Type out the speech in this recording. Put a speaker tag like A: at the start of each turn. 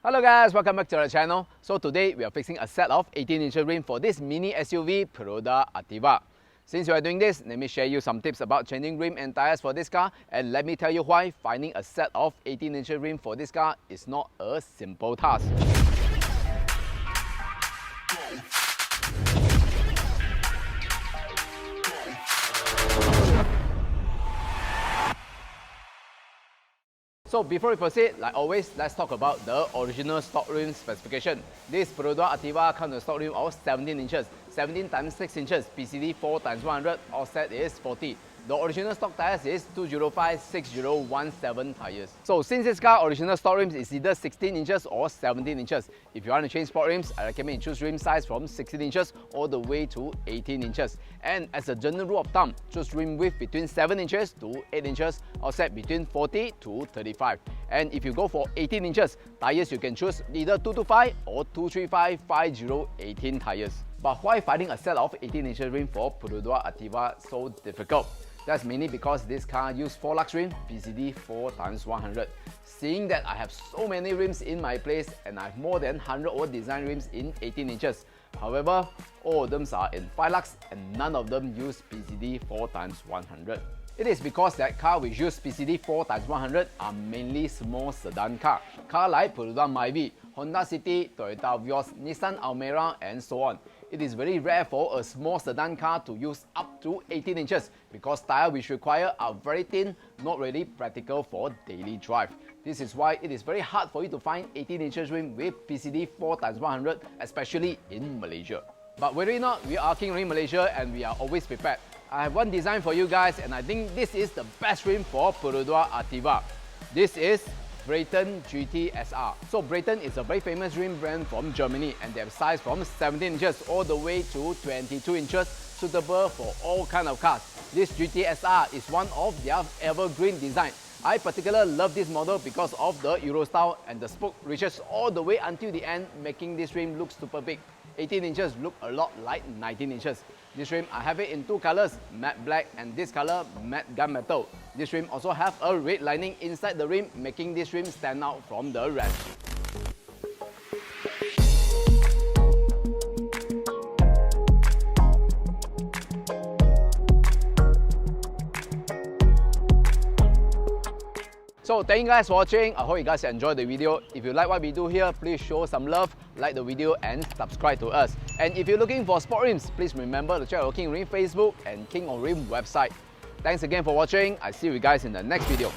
A: Hello guys, welcome back to our channel. So today we are fixing a set of 18-inch rim for this mini SUV Perodua Ativa. Since you are doing this, let me share you some tips about changing rim and tires for this car, and let me tell you why finding a set of 18-inch rim for this car is not a simple task. So before we proceed, like always, let's talk about the original stock rim specification. This Perodua Ativa comes with a stock rim of 17 inches, 17 times 6 inches, PCD 4 times 100, offset is 40. The original stock tires is 205/6017 tires. So since this car original stock rims is either 16 inches or 17 inches, if you want to change sport rims, I recommend you choose rim size from 16 inches all the way to 18 inches. And as a general rule of thumb, choose rim width between 7 inches to 8 inches, offset between 40 to 35. And if you go for 18 inches, tires you can choose either 225 or 235/5018 tires. But why finding a set of 18-inch rim for Perodua Ativa so difficult? That's mainly because this car used 4 lux rim, PCD 4 times 100. Seeing that I have so many rims in my place and I have more than 100 old design rims in 18 inches. However, all of them are in 5 lux and none of them use PCD 4 times 100. It is because that car which use PCD 4 times 100 are mainly small sedan car. Car like Perodua Myvi, Honda City, Toyota Vios, Nissan Almera and so on. It is very rare for a small sedan car to use up to 18 inches because tires which require are very thin, not really practical for daily drive. This is why it is very hard for you to find 18 inches rim with PCD 4 times 100, especially in Malaysia. But worry not, we are King Rim Malaysia and we are always prepared. I have one design for you guys and I think this is the best rim for Perodua Ativa. This is Brayton GT SR. So Brayton is a very famous rim brand from Germany and they have size from 17 inches all the way to 22 inches, suitable for all kind of cars. This GT SR is one of their evergreen design. I particularly love this model because of the Euro style and the spoke reaches all the way until the end, making this rim look super big. 18 inches look a lot like 19 inches. This rim, I have it in 2 colors, matte black and this color, matte gunmetal. This rim also have a red lining inside the rim, making this rim stand out from the rest. So thank you guys for watching. I hope you guys enjoyed the video. If you like what we do here, please show some love, like the video and subscribe to us. And if you're looking for sport rims, please remember to check our King Rim Facebook and King of Rim website. Thanks again for watching. I see you guys in the next video.